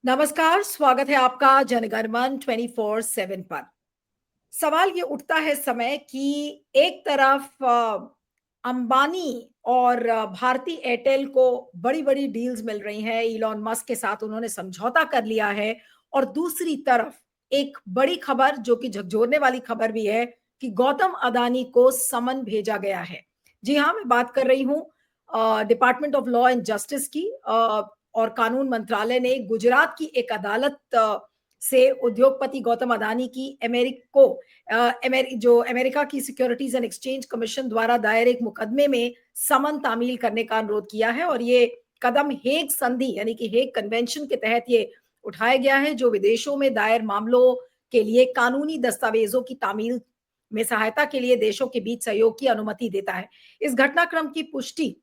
नमस्कार, स्वागत है आपका जनगणमन 24/7 पर। सवाल ये उठता है इस समय कि एक तरफ अंबानी और भारती एयरटेल को बड़ी-बड़ी डील्स मिल रही हैं, इलॉन मस्क के साथ उन्होंने समझौता कर लिया है और दूसरी तरफ एक बड़ी खबर जो कि झकझोरने वाली खबर भी है कि गौतम अदानी को समन भेजा गया है। जी हाँ, मैं बात कर रही हूँ department of law and justice की और कानून मंत्रालय ने गुजरात की एक अदालत से उद्योगपति गौतम अदानी की जो अमेरिका की सिक्योरिटीज एंड एक्सचेंज कमीशन द्वारा दायर एक मुकदमे में समन तामील करने का अनुरोध किया है और ये कदम हेग संधि यानी कि हेग कन्वेंशन के तहत ये उठाया गया है, जो विदेशों में दायर मामलों के लिए कानूनी दस्तावेजों की तामील में सहायता के लिए देशों के बीच सहयोग की अनुमति देता है। इस घटनाक्रम की पुष्टि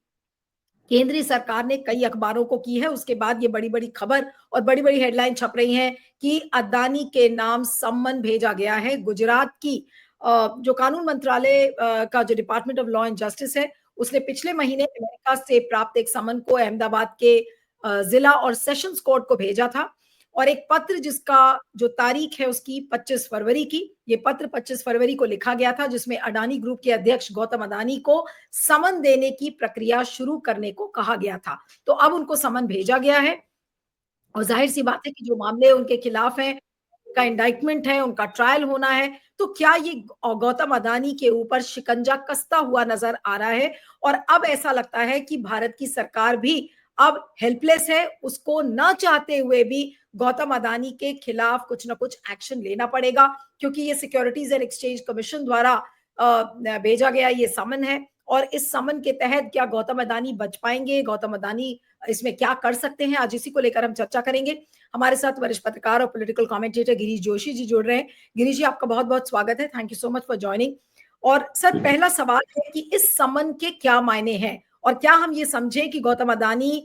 केंद्रीय सरकार ने कई अखबारों को की है। उसके बाद ये बड़ी-बड़ी खबर और बड़ी-बड़ी हेडलाइन छप रही हैं कि अदानी के नाम सम्मन भेजा गया है। गुजरात की जो कानून मंत्रालय का जो department of law and justice है, उसने पिछले महीने अमेरिका से प्राप्त एक समन को अहमदाबाद के जिला और सेशंस कोर्ट को भेजा था और एक पत्र जिसका जो तारीख है उसकी 25 फरवरी की, ये पत्र 25 फरवरी को लिखा गया था जिसमें अडानी ग्रुप के अध्यक्ष गौतम अदानी को समन देने की प्रक्रिया शुरू करने को कहा गया था। तो अब उनको समन भेजा गया है और जाहिर सी बात है कि जो मामले उनके खिलाफ हैं, उनका इंडाइटमेंट है, उनका ट्रायल होना है, तो क्या ये गौतम अदानी के ऊपर शिकंजा कसता हुआ नजर आ रहा है और अब ऐसा लगता है कि भारत की सरकार भी अब हेल्पलेस है, उसको ना चाहते हुए भी गौतम अदानी के खिलाफ कुछ ना कुछ एक्शन लेना पड़ेगा क्योंकि ये सिक्योरिटीज एंड एक्सचेंज कमीशन द्वारा भेजा गया ये समन है और इस समन के तहत क्या गौतम अदानी बच पाएंगे, गौतम अदानी इसमें क्या कर सकते हैं, आज इसी को लेकर हम चर्चा करेंगे। हमारे साथ वरिष्ठ पत्रकार और पॉलिटिकल कमेंटेटर गिरीश जोशी जी जुड़ रहे हैं। गिरीश जी, आपका बहुत बहुत स्वागत है, thank you so much for joining. और सर, पहला सवाल है कि इस समन के क्या मायने हैं और क्या हम ये समझें कि गौतम अदानी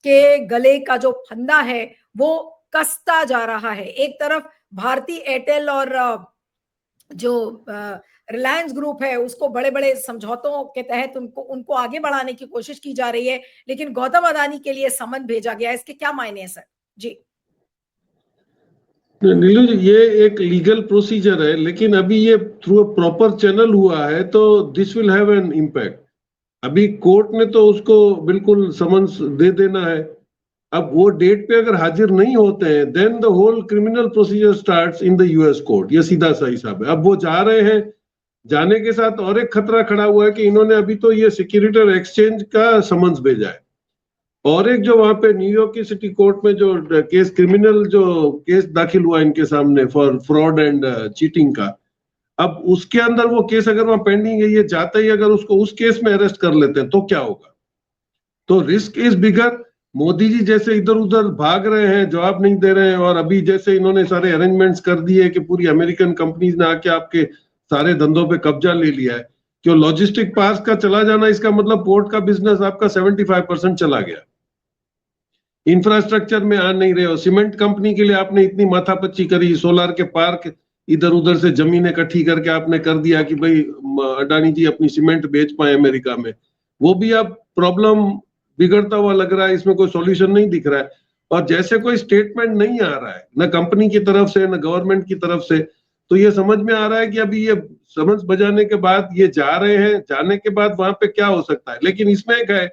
के गले का जो फंदा है वो कसता जा रहा है। एक तरफ भारती एयरटेल और जो रिलायंस ग्रुप है उसको बड़े बड़े समझौतों के तहत उनको आगे बढ़ाने की कोशिश की जा रही है, लेकिन गौतम अदानी के लिए समन भेजा गया है, इसके क्या मायने हैं सर? जी नीलू जी, ये एक लीगल प्रोसीजर है, लेकिन अभी ये थ्रू अ प्रॉपर चैनल हुआ है तो this will have an impact. अभी कोर्ट ने तो उसको बिल्कुल समन्स दे देना है। अब वो डेट पे अगर हाजिर नहीं होते हैं then the whole criminal procedure starts in the US court. ये सीधा सा हिसाब है। अब वो जा रहे हैं, जाने के साथ और एक खतरा खड़ा हुआ है कि इन्होंने अभी तो ये सिक्योरिटी और एक्सचेंज का समन्स भेजा है और एक जो वहां पे न्यूयॉर्क की सिटी कोर्ट में जो केस क्रिमिनल जो केस दाखिल हुआ इनके सामने फॉर फ्रॉड एंड चीटिंग का, अब उसके अंदर वो केस अगर वहां पेंडिंग है, ये जाते ही अगर उसको उस केस में अरेस्ट कर लेते हैं तो क्या होगा? तो risk is bigger. Modi ji जैसे इधर उधर भाग रहे हैं, जवाब नहीं दे रहे हैं और अभी जैसे इन्होंने सारे अरेंजमेंट्स कर दिए कि पूरी अमेरिकन कंपनीज ने आके आपके सारे धंधों पे कब्जा ले लिया है। क्यों लॉजिस्टिक पार्क का चला जाना, इसका मतलब पोर्ट का बिजनेस आपका 75% चला गया। इंफ्रास्ट्रक्चर में आ नहीं रहे हो। सीमेंट कंपनी के लिए आपने इतनी माथापच्ची करी, सोलार के पार्क इधर उधर से जमीन इकट्ठी करके आपने कर दिया कि भाई अडानी जी अपनी सीमेंट बेच पाए अमेरिका में, वो भी अब प्रॉब्लम बिगड़ता हुआ लग रहा है। इसमें कोई सॉल्यूशन नहीं दिख रहा है और जैसे कोई स्टेटमेंट नहीं आ रहा है न कंपनी की तरफ से न गवर्नमेंट की तरफ से, तो ये समझ में आ रहा है कि अभी ये समझ बजाने के बाद ये जा रहे हैं, जाने के बाद वहां पे क्या हो सकता है। लेकिन इसमें एक है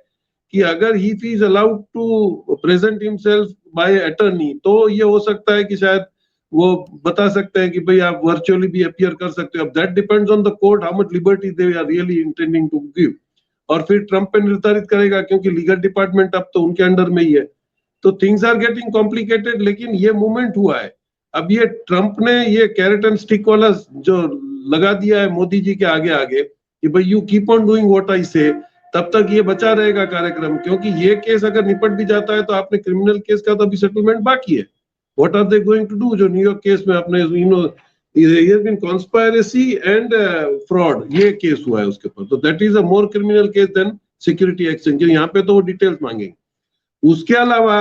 कि अगर he is allowed to present himself by attorney तो ये हो सकता है कि शायद वो बता सकते हैं कि भाई आप वर्चुअली भी अपीयर कर सकते हो। अब that depends on the court how much liberty they are really intending to give और फिर ट्रंप पे निर्धारित करेगा क्योंकि लीगल डिपार्टमेंट अब तो उनके अंडर में ही है। तो थिंग्स आर गेटिंग कॉम्प्लिकेटेड, लेकिन ये मूवमेंट हुआ है। अब ये ट्रंप ने ये कैरेट एंड स्टिक वाला जो लगा दिया है मोदी जी के आगे आगे कि भाई you keep on doing what I से, तब तक ये बचा रहेगा कार्यक्रम। क्योंकि ये केस अगर निपट भी जाता है तो आपने क्रिमिनल केस का तो अभी सेटलमेंट बाकी है। What are they going to do? जो न्यूयॉर्क केस में आपने कॉन्स्पायरेसी एंड फ्रॉड ये केस हुआ है उसके ऊपर, तो that is a more criminal case than security exchange. यहाँ पे तो वो डिटेल्स मांगेंगे। उसके अलावा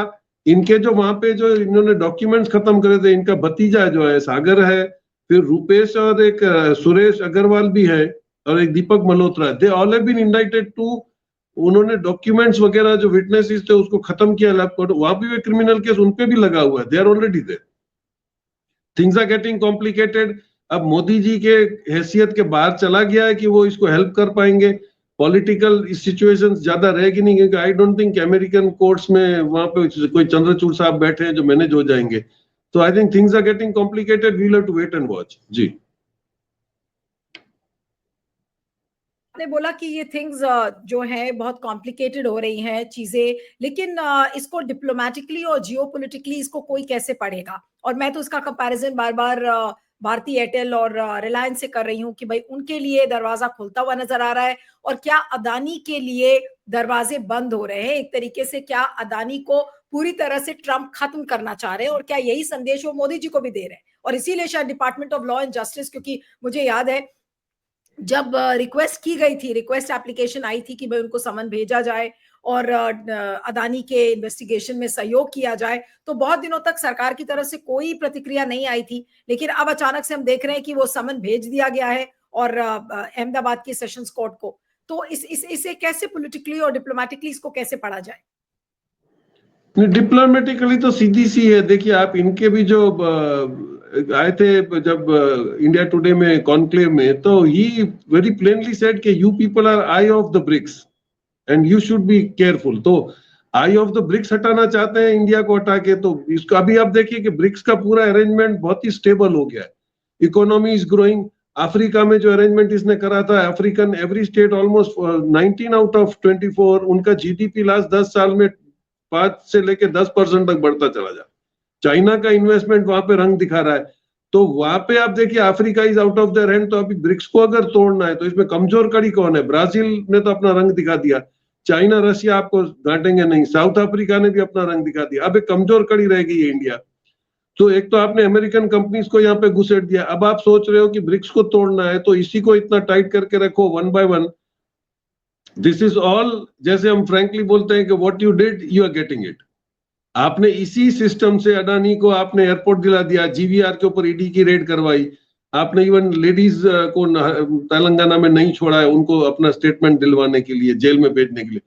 इनके जो वहां पे जो इन्होंने डॉक्यूमेंट्स खत्म करे थे, इनका भतीजा जो है सागर है, फिर रूपेश और एक सुरेश अग्रवाल भी है और एक Deepak Malhotra, they all have been indicted to उन्होंने डॉक्यूमेंट्स वगैरह जो विटनेसेस थे उसको खत्म किया लैब कोर्ट, वहां भी क्रिमिनल केस उन पे भी लगा हुआ है, they are already there. Things are getting complicated. अब मोदी जी के हैसियत के बाहर चला गया है कि वो इसको हेल्प कर पाएंगे। पॉलिटिकल सिचुएशंस ज्यादा रहेगी नहीं, क्योंकि आई डोंट थिंक अमेरिकन कोर्ट्स में वहां पे कोई चंद्रचूड़ साहब बैठे हैं जो मैनेज हो जाएंगे। तो I think things are getting complicated, we will have to wait and watch. जी, आपने बोला कि ये थिंग्स जो है बहुत कॉम्प्लिकेटेड हो रही हैं चीजें, लेकिन इसको डिप्लोमेटिकली और जियोपॉलिटिकली इसको कोई कैसे पढ़ेगा? और मैं तो इसका कंपैरिजन बार बार भारती एयरटेल और रिलायंस से कर रही हूँ कि भाई उनके लिए दरवाजा खुलता हुआ नजर आ रहा है और क्या अदानी के लिए दरवाजे बंद हो रहे हैं एक तरीके से? क्या अदानी को पूरी तरह से ट्रंप खत्म करना चाह रहे हैं, और क्या यही संदेश वो मोदी जी को भी दे रहे हैं? और इसीलिए शायद department of law and justice, क्योंकि मुझे याद है जब रिक्वेस्ट की गई थी, रिक्वेस्ट एप्लीकेशन आई थी कि भाई उनको समन भेजा जाए और अदानी के इन्वेस्टिगेशन में सहयोग किया जाए, तो बहुत दिनों तक सरकार की तरफ से कोई प्रतिक्रिया नहीं आई थी। लेकिन अब अचानक से हम देख रहे हैं कि वो समन भेज दिया गया है और अहमदाबाद की सेशंस कोर्ट को। तो इसे कैसे पॉलिटिकली और डिप्लोमेटिकली इसको कैसे पढ़ा जाए? डिप्लोमेटिकली तो सीधी सी है। देखिए, आप इनके भी जो आए थे जब इंडिया टुडे में कॉन्क्लेव में, तो ही वेरी प्लेनली सेड कि you people are eye of the BRICS and you should be careful. तो आई ऑफ द ब्रिक्स हटाना चाहते हैं इंडिया को हटा के, तो इसको अभी आप देखिए कि ब्रिक्स का पूरा अरेंजमेंट बहुत ही स्टेबल हो गया है, इकोनॉमी इज ग्रोइंग। अफ्रीका में जो अरेंजमेंट इसने करा था, African every state almost 19 out of 24 उनका जीडीपी लास्ट 10 साल में 5 से लेके 10% तक बढ़ता चला जा। चाइना का इन्वेस्टमेंट वहां पे रंग दिखा रहा है। तो वहां पे आप देखिए Africa is out of their hand. तो अभी ब्रिक्स को अगर तोड़ना है तो इसमें कमजोर कड़ी कौन है? ब्राजील ने तो अपना रंग दिखा दिया, चाइना रशिया आपको डांटेंगे नहीं, साउथ अफ्रीका ने भी अपना रंग दिखा दिया। अब एक कमजोर कड़ी रह गई है इंडिया। तो एक तो आपने अमेरिकन कंपनीज को यहाँ पे घुसेड़ दिया, अब आप सोच रहे हो कि ब्रिक्स को तोड़ना है तो इसी को इतना टाइट करके रखो one by one. This is all, जैसे हम फ्रैंकली बोलते हैं कि what you did you are getting it. आपने इसी सिस्टम से अडानी को आपने एयरपोर्ट दिला दिया, जीवीआर के ऊपर ईडी की रेड करवाई, आपने इवन लेडीज को तेलंगाना में नहीं छोड़ा है उनको अपना स्टेटमेंट दिलवाने के लिए, जेल में भेजने के लिए।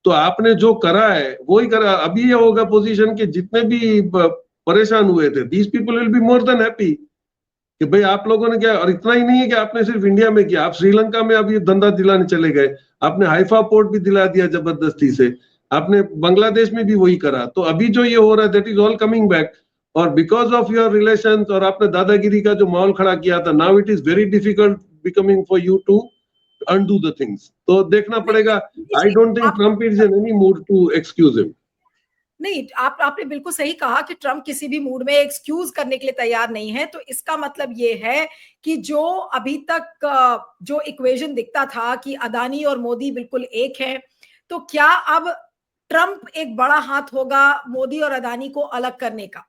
तो आपने जो करा है वो ही करा। अभी ये होगा पोजीशन के जितने भी परेशान हुए थे, these people will be more than happy कि भाई आप लोगों ने क्या। और इतना ही नहीं है कि आपने सिर्फ इंडिया में किया, आप श्रीलंका में अभी धंधा दिलाने चले गए, आपने हाइफा पोर्ट भी दिला दिया जबरदस्ती से, आपने बांग्लादेश में भी वही करा। तो अभी जो ये हो रहा है that is all coming back, और बिकॉज ऑफ योर रिलेशंस और आपने दादागिरी का जो माहौल खड़ा किया था, now it is very difficult becoming for you to undo the things। तो देखना पड़ेगा। I don't think Trump is in any mood to excuse him. नहीं, आपने बिल्कुल सही कहा कि ट्रंप किसी भी मूड में एक्सक्यूज करने के लिए तैयार नहीं है। तो इसका मतलब ये है कि जो अभी तक जो इक्वेशन दिखता था कि अदानी और मोदी बिल्कुल एक है, तो क्या अब ट्रंप एक बड़ा हाथ होगा मोदी और अदानी को अलग करने का?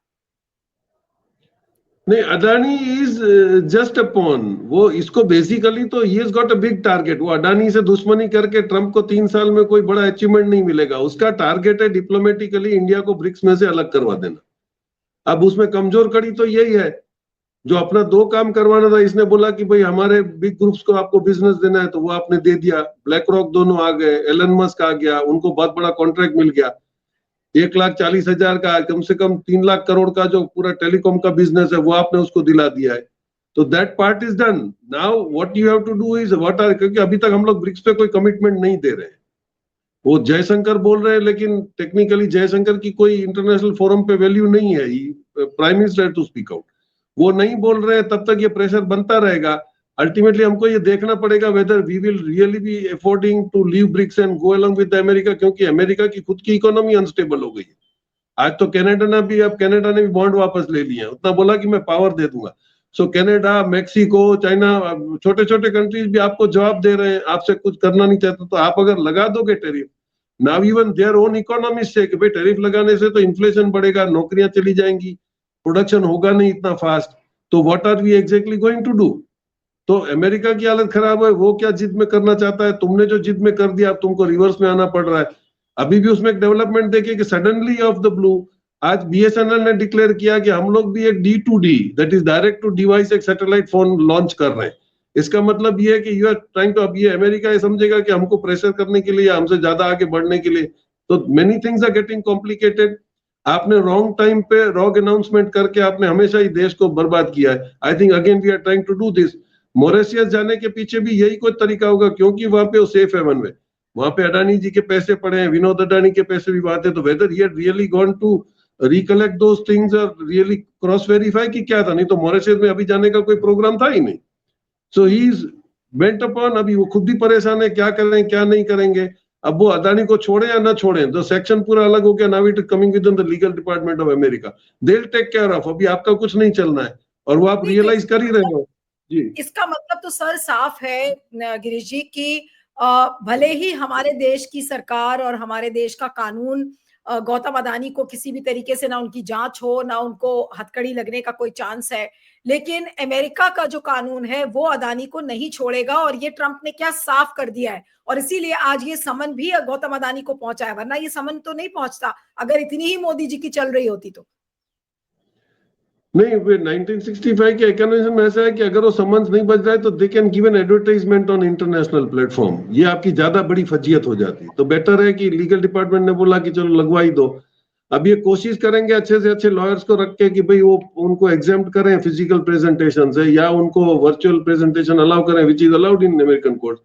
नहीं, Adani is just a pawn. वो इसको बेसिकली तो he has got a big target. वो अडानी से दुश्मनी करके ट्रंप को 3 साल में कोई बड़ा अचीवमेंट नहीं मिलेगा। उसका टारगेट है डिप्लोमेटिकली इंडिया को ब्रिक्स में से अलग करवा देना। अब उसमें कमजोर कड़ी तो यही है, जो अपना 2 काम करवाना था इसने बोला कि भाई हमारे बिग ग्रुप्स को आपको बिजनेस देना है, तो वो आपने दे दिया। ब्लैक रॉक दोनों आ गए, एलन मस्क आ गया, उनको बहुत बड़ा कॉन्ट्रैक्ट मिल गया। 1,40,000 का कम से कम 3 लाख करोड़ का जो पूरा टेलीकॉम का बिजनेस है वो आपने उसको दिला दिया है। तो that part is done. Now what you have to do is what are, क्योंकि अभी तक हम लोग ब्रिक्स पे कोई कमिटमेंट नहीं दे रहे हैं। वो जयशंकर बोल रहे हैं, लेकिन टेक्निकली जयशंकर की कोई इंटरनेशनल फोरम पे वैल्यू नहीं है, prime minister to speak out. वो नहीं बोल रहे हैं, तब तक ये प्रेशर बनता रहेगा। अल्टीमेटली हमको ये देखना पड़ेगा whether we will really be affording to leave BRICS and go along with America, क्योंकि अमेरिका की खुद की इकोनॉमी अनस्टेबल हो गई है। आज तो कनाडा ने भी बॉन्ड वापस ले लिए हैं, उतना बोला कि मैं पावर दे दूंगा। सो कनाडा, मेक्सिको, चाइना, छोटे छोटे कंट्रीज भी आपको जवाब दे रहे हैं, आपसे कुछ करना नहीं चाहते। तो आप अगर लगा दोगे tariff, now even their own economist से कि भाई टैरिफ लगाने से तो इन्फ्लेशन बढ़ेगा, नौकरियां चली जाएंगी, प्रोडक्शन होगा नहीं इतना फास्ट, तो what are we exactly going to do? तो अमेरिका की हालत खराब है, वो क्या जिद में करना चाहता है? तुमने जो जिद में कर दिया अब तुमको रिवर्स में आना पड़ रहा है। अभी भी उसमें एक डेवलपमेंट देखिए कि सडनली ऑफ द ब्लू आज बीएसएनएल ने डिक्लेयर किया कि हम लोग भी एक D2D that is direct to device एक सैटेलाइट फोन लॉन्च कर रहे हैं। इसका मतलब ये है कि यू आर ट्राइंग टू, अब ये अमेरिका ये समझेगा कि हमको प्रेशर करने के लिए, हमसे ज्यादा आगे बढ़ने के लिए, तो many things are getting complicated. आपने रॉन्ग टाइम पे रॉन्ग अनाउंसमेंट करके आपने हमेशा ही देश को बर्बाद किया है। I think again we are trying to do this. Mauritius जाने के पीछे भी यही कोई तरीका होगा, क्योंकि वहां पे वो सेफ हेवन में, वहां पे अडानी जी के पैसे पड़े हैं, विनोद अडानी के पैसे भी बात है, तो whether he had really gone to recollect those things और रियली क्रॉस वेरीफाई कि क्या था, नहीं तो मॉरिशस में अभी जाने का कोई प्रोग्राम था ही नहीं। सो ही इज बेंट अपॉन, अभी वो खुद भी परेशान है क्या करें क्या नहीं करेंगे। अब वो अदानी को छोड़े या ना छोड़े, तो सेक्शन पूरा अलग हो गया, now it is coming within the legal department of America, they will take care of. अभी आपका कुछ नहीं चलना है और वो आप नहीं, तो रियलाइज कर ही रहे हो जी। इसका मतलब तो सर साफ है गिरीश जी की भले ही हमारे देश की सरकार और हमारे देश का कानून गौतम अदानी को किसी भी तरीके से ना उनकी जांच हो, ना उनको हथकड़ी लगने का कोई चांस है, लेकिन अमेरिका का जो कानून है वो अदानी को नहीं छोड़ेगा। और ये ट्रंप ने क्या साफ कर दिया है, और इसीलिए आज ये समन भी गौतम अदानी को पहुंचा है, वरना ये समन तो नहीं पहुंचता अगर इतनी ही मोदी जी की चल रही होती तो। नहीं, 1965 के इकोनॉमिज्म में ऐसा है कि अगर वो समन्स नहीं बज रहा है तो they can give an advertisement on international platform, ये आपकी ज्यादा बड़ी फजीयत हो जाती। तो बेटर है कि लीगल डिपार्टमेंट ने बोला कि चलो लगवा ही दो। अब ये कोशिश करेंगे अच्छे से अच्छे लॉयर्स को रख के कि भाई वो उनको एग्जेम्प्ट करें फिजिकल प्रेजेंटेशन से, या उनको वर्चुअल प्रेजेंटेशन अलाउ करें, which is allowed in American court.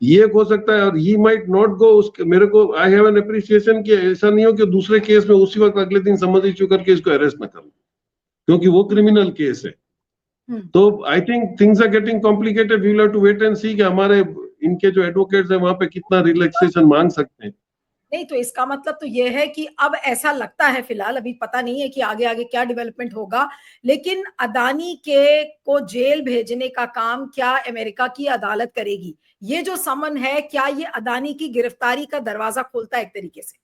ये हो सकता है, और ही माइट नॉट गो। उसके मेरे को आई हैव एन अप्रिसिएशन कि ऐसा नहीं हो कि दूसरे केस में उसी वक्त अगले दिन समझ इश्यू करके इसको अरेस्ट न कर, क्योंकि वो क्रिमिनल केस है। तो I think things are getting complicated, we will have to wait and see कि हमारे इनके जो एडवोकेट्स हैं वहां पे कितना रिलैक्सेशन मांग सकते हैं। नहीं, तो इसका मतलब तो ये है कि अब ऐसा लगता है, फिलहाल अभी पता नहीं है कि आगे आगे क्या डेवलपमेंट होगा, लेकिन अदानी के को जेल भेजने का काम क्या अमेरिका की अदालत करेगी? ये जो समन है, क्या ये अदानी की गिरफ्तारी का दरवाजा खोलता है एक तरीके से?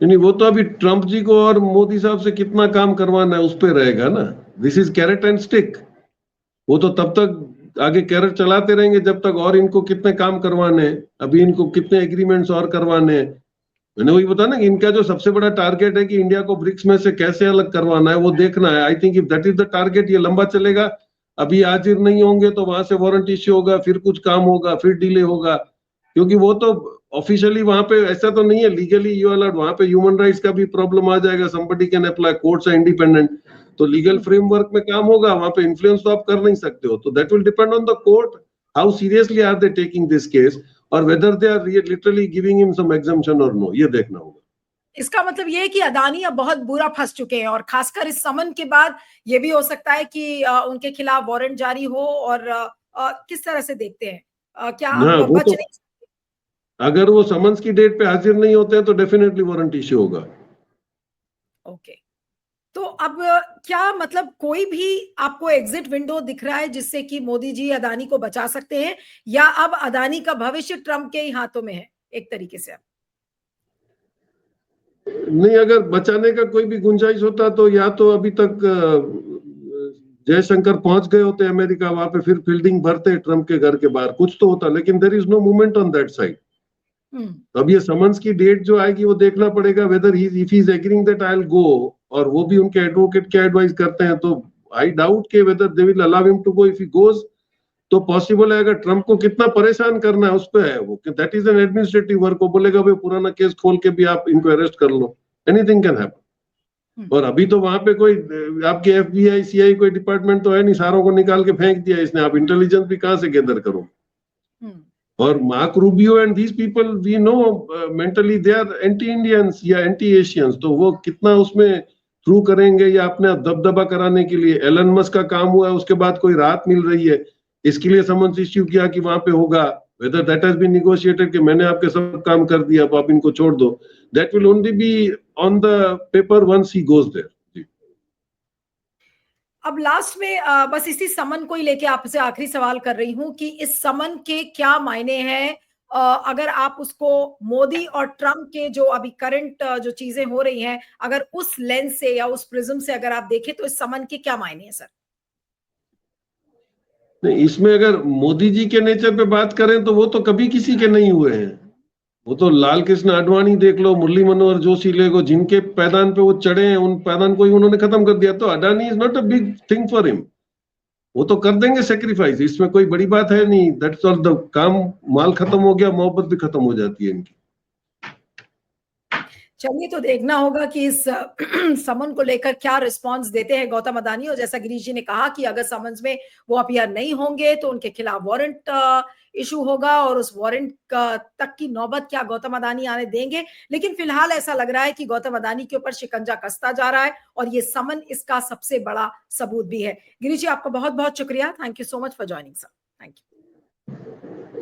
नहीं, वो तो अभी ट्रंप जी को और मोदी साहब से कितना काम करवाना है उस पर रहेगा ना। This is carrot and stick. वो तो तब तक आगे कैरेट चलाते रहेंगे जब तक और इनको कितने काम करवाने हैं, अभी इनको कितने एग्रीमेंट्स और करवाने हैं। मैंने वही बताया ना कि इनका जो सबसे बड़ा टारगेट है कि इंडिया को ब्रिक्स में से कैसे अलग करवाना है, वो देखना है। I think if that is the target, ये लंबा चलेगा। अभी हाजिर नहीं होंगे तो वहां से वारंट इश्यू होगा, फिर कुछ काम होगा, फिर डिले होगा, क्योंकि वो तो ऑफिशियली वहां पे ऐसा तो नहीं है, लीगली यू अलाउड। वहां पे ह्यूमन राइट्स का भी प्रॉब्लम आ जाएगा, somebody can apply, courts are independent, तो लीगल फ्रेमवर्क में काम होगा, वहां पे इन्फ्लुएंस तो आप कर नहीं सकते हो। तो that will depend on the court, how seriously are they taking this case, और whether they are literally giving him some exemption और नो, ये देखना होगा। इसका मतलब ये है कि अदानी अब बहुत बुरा फंस चुके हैं, और खासकर इस समन के बाद ये भी हो सकता है कि उनके खिलाफ वारंट जारी हो, और किस तरह से देखते हैं, क्या हाँ, अब वो बच तो नहीं? अगर वो समन्स की डेट पे हाजिर नहीं होते हैं तो डेफिनेटली वारंट इश्यू होगा। ओके, तो अब क्या मतलब कोई भी आपको एग्जिट विंडो दिख रहा है जिससे कि मोदी जी अदानी को बचा सकते हैं, या अब अदानी का भविष्य ट्रंप के ही हाथों में है एक तरीके से? नहीं, अगर बचाने का कोई भी गुंजाइश होता तो या तो अभी तक जयशंकर पहुंच गए होते अमेरिका, वहां पे फिर फील्डिंग भरते ट्रंप के घर के बाहर, कुछ तो होता, लेकिन there is no movement on that side. अब ये समन्स की डेट जो आएगी वो देखना पड़ेगा, weather he if he is agreeing that I will go, और वो भी उनके एडवोकेट क्या एडवाइस करते हैं, तो आई डाउट के whether they will allow him to go. If he goes तो पॉसिबल है, अगर ट्रंप को कितना परेशान करना है उस पे है वो, that is an administrative work. वो बोलेगा भाई पुराना केस खोल के भी आप इनको अरेस्ट कर लो, एनीथिंग कैन हैपन। और अभी तो वहां पे कोई आपके एफबीआई सीआई कोई डिपार्टमेंट तो है नहीं, सारों को निकाल के फेंक दिया इसने, आप इंटेलिजेंस भी कहां से गैदर करो। और Mark Rubio and these people we know mentally they are anti Indians या एंटी एशियंस, तो वो कितना उसमें थ्रू करेंगे या अपने दबदबा कराने के लिए। एलन मस्क का काम हुआ है, उसके बाद कोई राहत मिल रही है, इसके लिए समन्स इश्यू किया कि वहां पे होगा, whether that has been negotiated कि मैंने आपके सब काम कर दिया अब आप इनको छोड़ दो, that will only be on the paper once he goes there। अब लास्ट में बस इसी समन को ही लेके आपसे आखिरी सवाल कर रही हूं कि इस समन के क्या मायने हैं, अगर आप उसको मोदी और ट्रंप के जो अभी करंट जो चीजें हो रही हैं, अगर उस लेंस से या उस प्रिज्म से अगर आप देखें, तो इस समन के क्या मायने हैं सर? नहीं, इसमें अगर मोदी जी के नेचर पे बात करें तो वो तो कभी किसी के नहीं हुए हैं। वो तो लाल कृष्ण आडवाणी देख लो, मुरली मनोहर जोशी ले लो, जिनके पैदान पे वो चढ़े हैं उन पैदान को ही उन्होंने खत्म कर दिया। तो Adani is not a big thing for him. वो तो कर देंगे सेक्रीफाइस, इसमें कोई बड़ी बात है नहीं। दैट्स ऑल द काम, माल खत्म हो गया, मोहब्बत भी खत्म हो जाती है इनकी। चलिए, तो देखना होगा कि इस समन को लेकर क्या रिस्पांस देते हैं गौतम अदानी। और जैसा गिरीश जी ने कहा कि अगर समन्स में वो अपीयर नहीं होंगे तो उनके खिलाफ वारंट इशू होगा, और उस वारंट तक की नौबत क्या गौतम अदानी आने देंगे। लेकिन फिलहाल ऐसा लग रहा है कि गौतम अदानी के ऊपर शिकंजा कसता जा रहा है, और ये समन इसका सबसे बड़ा सबूत भी है। गिरीश जी, आपका बहुत बहुत शुक्रिया। Thank you so much for joining sir. Thank you.